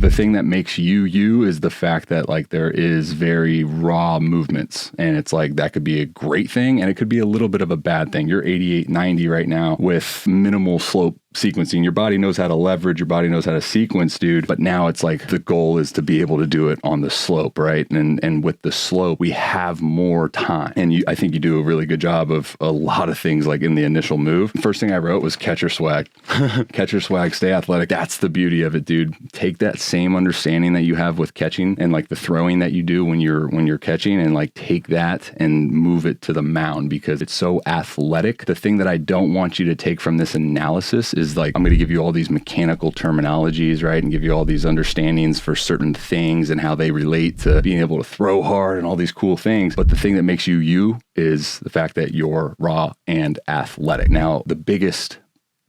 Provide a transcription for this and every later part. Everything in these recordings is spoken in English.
the thing that makes you is the fact that like there is very raw movements, and it's like that could be a great thing and it could be a little bit of a bad thing. You're 88, 90 right now with minimal slope sequencing. Your body knows how to leverage, your body knows how to sequence, dude. But now it's like the goal is to be able to do it on the slope, right? And with the slope, we have more time. And I think you do a really good job of a lot of things like in the initial move. First thing I wrote was catcher swag. Catcher swag, stay athletic. That's the beauty of it, dude. Take that same understanding that you have with catching and like the throwing that you do when you're catching, and like take that and move it to the mound because it's so athletic. The thing that I don't want you to take from this analysis is like, I'm going to give you all these mechanical terminologies, right? And give you all these understandings for certain things and how they relate to being able to throw hard and all these cool things. But the thing that makes you is the fact that you're raw and athletic. Now, the biggest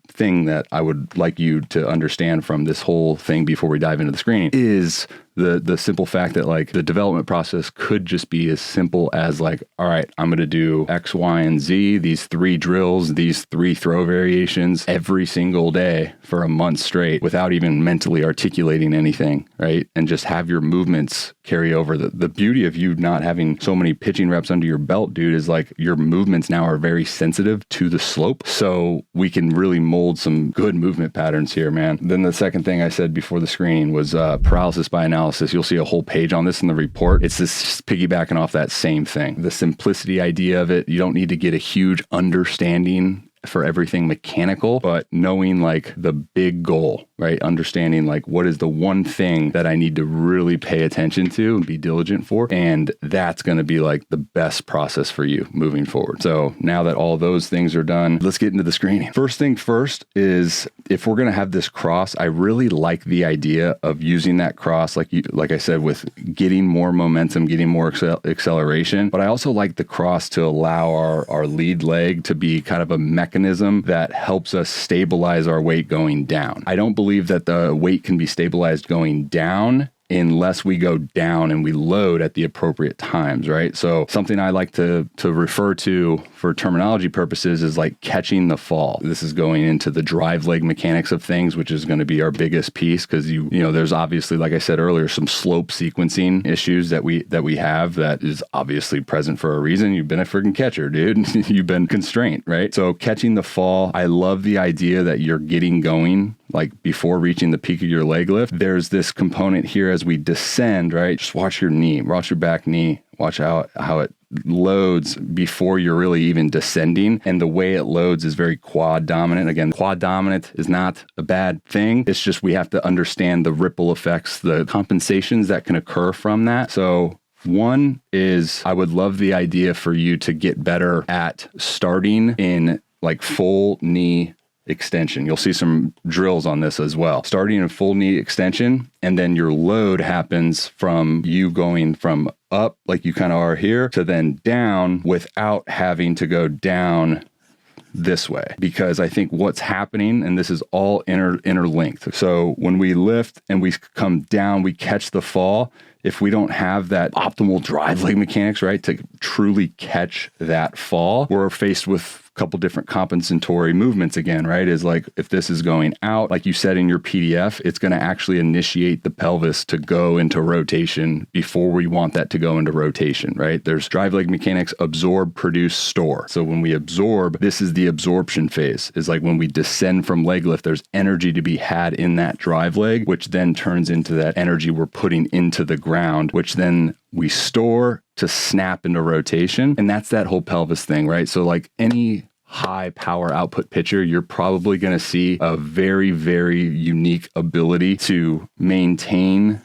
thing that I would like you to understand from this whole thing before we dive into the screening is the simple fact that like the development process could just be as simple as like, all right, I'm going to do X, Y, and Z, these 3 drills, these 3 throw variations every single day for a month straight without even mentally articulating anything, right? And just have your movements carry over. The beauty of you not having so many pitching reps under your belt, dude, is like your movements now are very sensitive to the slope. So we can really mold some good movement patterns here, man. Then the second thing I said before the screening was paralysis by analysis. You'll see a whole page on this in the report. It's just piggybacking off that same thing. The simplicity idea of it. You don't need to get a huge understanding for everything mechanical, but knowing like the big goal, right? Understanding like what is the one thing that I need to really pay attention to and be diligent for. And that's going to be like the best process for you moving forward. So now that all those things are done, let's get into the screening. First thing first is if we're going to have this cross, I really like the idea of using that cross, like I said, with getting more momentum, getting more acceleration. But I also like the cross to allow our lead leg to be kind of a mechanism that helps us stabilize our weight going down. I don't believe that the weight can be stabilized going down unless we go down and we load at the appropriate times, right? So something I like to refer to for terminology purposes is like catching the fall. This is going into the drive leg mechanics of things, which is going to be our biggest piece because you know there's obviously, like I said earlier, some slope sequencing issues that we have that is obviously present for a reason. You've been a freaking catcher, dude. You've been constrained, right? So catching the fall, I love the idea that you're getting going like before reaching the peak of your leg lift. There's this component here as we descend, right? Just watch your knee, watch your back knee, watch how it loads before you're really even descending. And the way it loads is very quad dominant. Again, quad dominant is not a bad thing. It's just we have to understand the ripple effects, the compensations that can occur from that. So one is I would love the idea for you to get better at starting in like full knee extension. You'll see some drills on this as well. Starting in full knee extension, and then your load happens from you going from up, like you kind of are here, to then down without having to go down this way. Because I think what's happening, and this is all interlinked. So when we lift and we come down, we catch the fall. If we don't have that optimal drive leg mechanics, right, to truly catch that fall, we're faced with couple different compensatory movements again, right? Is like if this is going out, like you said in your PDF, it's going to actually initiate the pelvis to go into rotation before we want that to go into rotation, right? There's drive leg mechanics, absorb, produce, store. So when we absorb, this is the absorption phase. Is like when we descend from leg lift, there's energy to be had in that drive leg, which then turns into that energy we're putting into the ground, which then we store to snap into rotation. And that's that whole pelvis thing, right? So like any high power output pitcher, you're probably going to see a very, very unique ability to maintain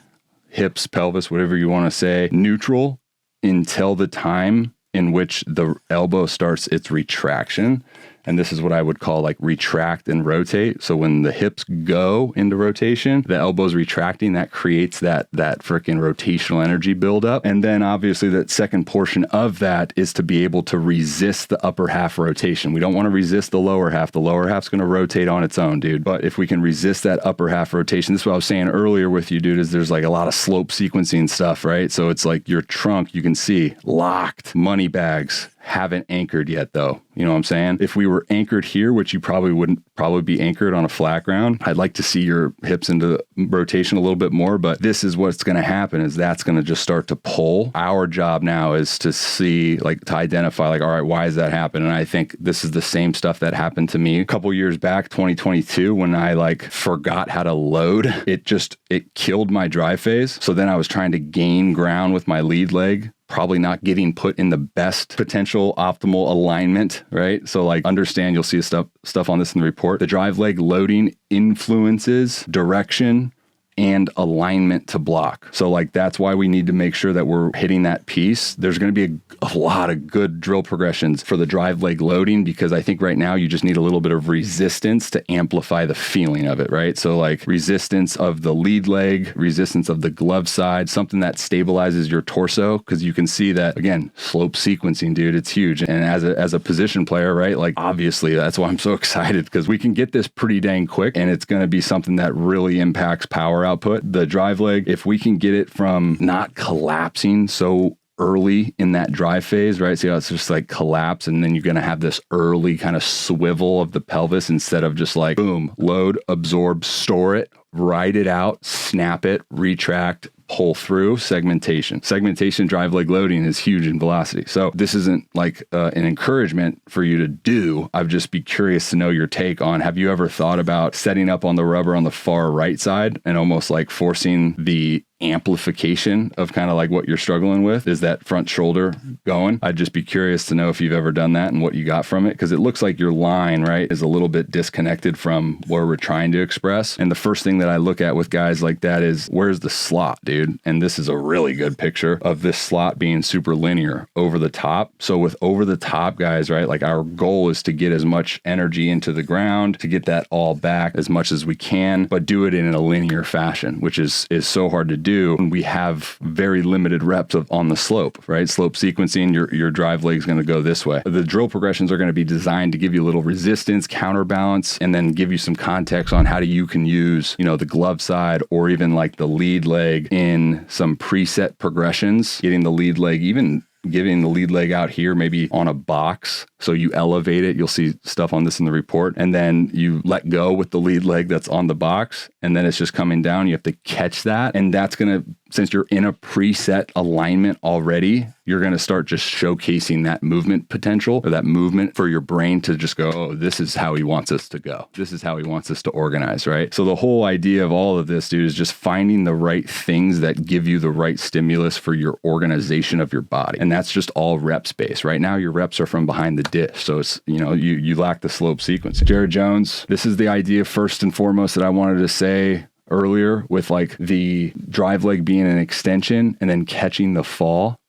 hips, pelvis, whatever you want to say, neutral until the time in which the elbow starts its retraction. And this is what I would call like retract and rotate. So when the hips go into rotation, the elbow's retracting, that creates that freaking rotational energy buildup. And then obviously that second portion of that is to be able to resist the upper half rotation. We don't want to resist the lower half. The lower half's going to rotate on its own, dude. But if we can resist that upper half rotation, this is what I was saying earlier with you, dude, is there's like a lot of slope sequencing stuff, right? So it's like your trunk, you can see locked, money bags, haven't anchored yet though. You know what I'm saying? If we were anchored here, which you probably wouldn't be anchored on a flat ground, I'd like to see your hips into rotation a little bit more, but this is what's going to happen is that's going to just start to pull. Our job now is to see, like, to identify, like, all right, why is that happening? And I think this is the same stuff that happened to me a couple years back, 2022, when I like forgot how to load. It killed my drive phase. So then I was trying to gain ground with my lead leg, probably not getting put in the best potential optimal alignment, right? So like understand, you'll see stuff on this in the report. The drive leg loading influences direction and alignment to block. So like that's why we need to make sure that we're hitting that piece. There's going to be a lot of good drill progressions for the drive leg loading, because I think right now you just need a little bit of resistance to amplify the feeling of it, right? So like resistance of the lead leg, resistance of the glove side, something that stabilizes your torso, because you can see that, again, slope sequencing, dude, it's huge. And as a position player, right, like obviously that's why I'm so excited, because we can get this pretty dang quick, and it's going to be something that really impacts power output. The drive leg, if we can get it from not collapsing so early in that drive phase, right? See how it's just like collapse, and then you're going to have this early kind of swivel of the pelvis instead of just like boom, load, absorb, store it, ride it out, snap it, retract, pull through. Segmentation, drive leg loading is huge in velocity. So this isn't like an encouragement for you to do. I'd just be curious to know your take on, have you ever thought about setting up on the rubber on the far right side and almost like forcing the amplification of kind of like what you're struggling with? Is that front shoulder going? I'd just be curious to know if you've ever done that and what you got from it, because it looks like your line, right, is a little bit disconnected from where we're trying to express. And the first thing that I look at with guys like that is, where's the slot, dude? And this is a really good picture of this slot being super linear over the top. So with over the top guys, right, like our goal is to get as much energy into the ground, to get that all back as much as we can, but do it in a linear fashion, which is so hard to do. And we have very limited reps on the slope, right? Slope sequencing, your drive leg is going to go this way. The drill progressions are going to be designed to give you a little resistance, counterbalance, and then give you some context on how you can use, the glove side or even like the lead leg in some preset progressions, getting the lead leg, even giving the lead leg out here, maybe on a box. So you elevate it. You'll see stuff on this in the report. And then you let go with the lead leg that's on the box. And then it's just coming down. You have to catch that. And that's going to, since you're in a preset alignment already, you're going to start just showcasing that movement potential, or that movement for your brain to just go, oh, this is how he wants us to go. This is how he wants us to organize, right? So the whole idea of all of this, dude, is just finding the right things that give you the right stimulus for your organization of your body. And that's just all rep space. Right now, your reps are from behind the dish. So it's, you lack the slope sequencing. Jared Jones, this is the idea first and foremost that I wanted to say earlier, with like the drive leg being an extension and then catching the fall.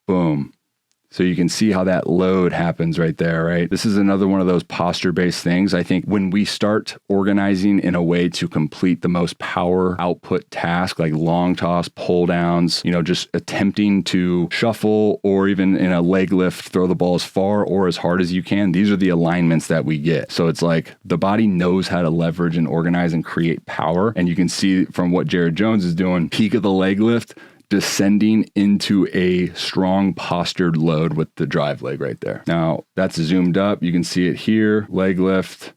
Boom. So you can see how that load happens right there, right? This is another one of those posture-based things. I think when we start organizing in a way to complete the most power output task, like long toss, pull downs, just attempting to shuffle, or even in a leg lift, throw the ball as far or as hard as you can. These are the alignments that we get. So it's like the body knows how to leverage and organize and create power. And you can see from what Jared Jones is doing, peak of the leg lift, descending into a strong postured load with the drive leg right there. Now that's zoomed up. You can see it here, leg lift,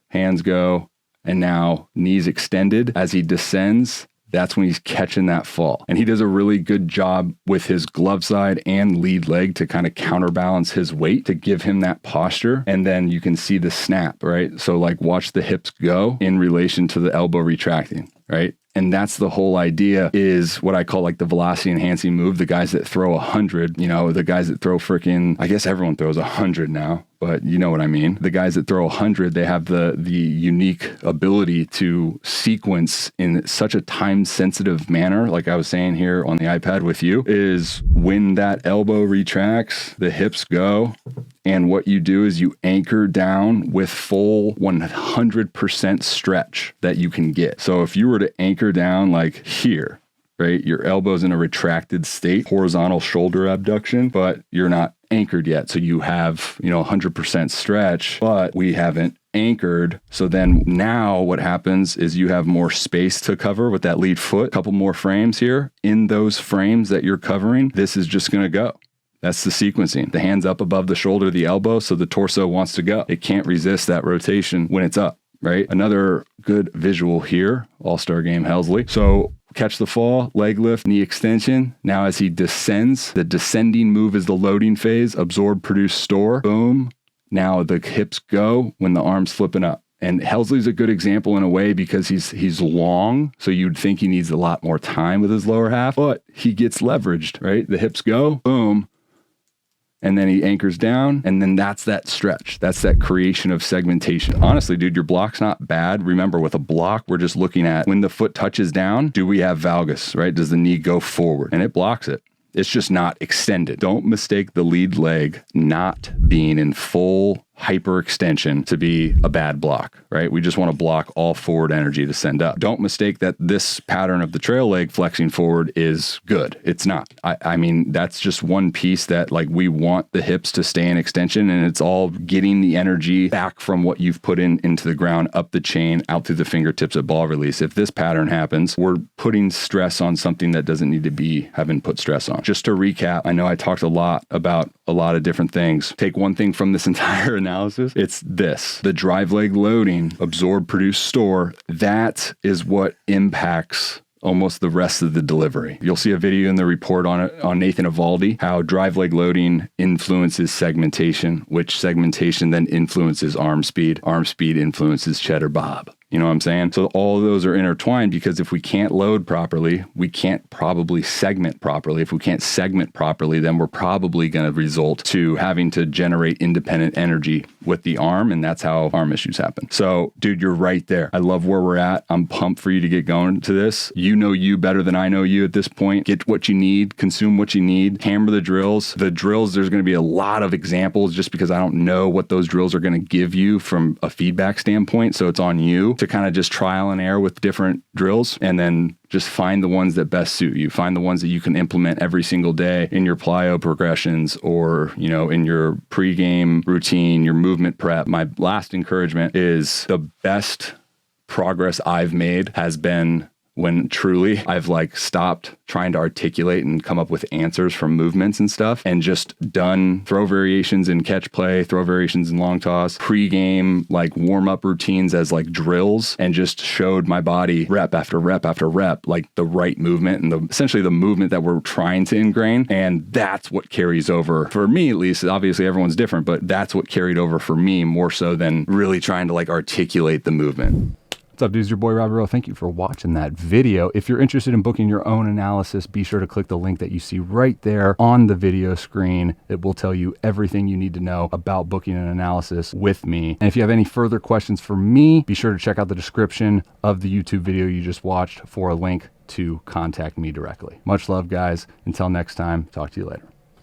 hands go, and now knees extended as he descends. That's when he's catching that fall. And he does a really good job with his glove side and lead leg to kind of counterbalance his weight to give him that posture. And then you can see the snap, right? So like watch the hips go in relation to the elbow retracting, right? And that's the whole idea, is what I call like the velocity enhancing move. The guys that throw 100, the guys that throw freaking, I guess everyone throws 100 now, but you know what I mean. The guys that throw 100, they have the unique ability to sequence in such a time sensitive manner. Like I was saying here on the iPad with you, is when that elbow retracts, the hips go. And what you do is you anchor down with full 100% stretch that you can get. So if you were to anchor down like here, right, your elbow's in a retracted state, horizontal shoulder abduction, but you're not anchored yet. So you have, 100% stretch, but we haven't anchored. So then now what happens is you have more space to cover with that lead foot, a couple more frames here. In those frames that you're covering, this is just going to go. That's the sequencing. The hand's up above the shoulder, the elbow, so the torso wants to go. It can't resist that rotation when it's up, right? Another good visual here, All-Star Game Helsley. So catch the fall, leg lift, knee extension. Now as he descends, the descending move is the loading phase, absorb, produce, store. Boom. Now the hips go when the arm's flipping up. And Helsley's a good example in a way because he's long, so you'd think he needs a lot more time with his lower half, but he gets leveraged, right? The hips go, boom, and then he anchors down, and then that's that stretch. That's that creation of segmentation. Honestly, dude, your block's not bad. Remember, with a block, we're just looking at when the foot touches down, do we have valgus, right? Does the knee go forward? And it blocks it. It's just not extended. Don't mistake the lead leg not being in full hyperextension to be a bad block, right? We just want to block all forward energy to send up. Don't mistake that this pattern of the trail leg flexing forward is good. It's not. I mean, that's just one piece that like we want the hips to stay in extension, and it's all getting the energy back from what you've put into the ground, up the chain, out through the fingertips at ball release. If this pattern happens, we're putting stress on something that doesn't need to be having put stress on. Just to recap, I know I talked a lot about a lot of different things. Take one thing from this entire analysis. It's this: the drive leg loading, absorb, produce, store. That is what impacts almost the rest of the delivery. You'll see a video in the report on it, on Nathan Evaldi, how drive leg loading influences segmentation, which segmentation then influences arm speed influences cheddar bob. You know what I'm saying? So all of those are intertwined, because if we can't load properly, we can't probably segment properly. If we can't segment properly, then we're probably going to result to having to generate independent energy with the arm, and that's how arm issues happen. So, dude, you're right there. I love where we're at. I'm pumped for you to get going to this. You know you better than I know you at this point. Get what you need, consume what you need, hammer the drills. The drills, there's going to be a lot of examples just because I don't know what those drills are going to give you from a feedback standpoint. So it's on you to kind of just trial and error with different drills, and then just find the ones that best suit you. Find the ones that you can implement every single day in your plyo progressions, or, you know, in your pregame routine, your movement prep. My last encouragement is the best progress I've made has been when truly I've like stopped trying to articulate and come up with answers from movements and stuff, and just done throw variations in catch play, throw variations in long toss, pre-game like warm-up routines as like drills, and just showed my body rep after rep after rep, like the right movement and essentially the movement that we're trying to ingrain. And that's what carries over for me, at least. Obviously everyone's different, but that's what carried over for me more so than really trying to like articulate the movement. What's up, dudes? Your boy Robby. Thank you for watching that video. If you're interested in booking your own analysis, be sure to click the link that you see right there on the video screen. It will tell you everything you need to know about booking an analysis with me. And if you have any further questions for me, be sure to check out the description of the YouTube video you just watched for a link to contact me directly. Much love, guys. Until next time, talk to you later.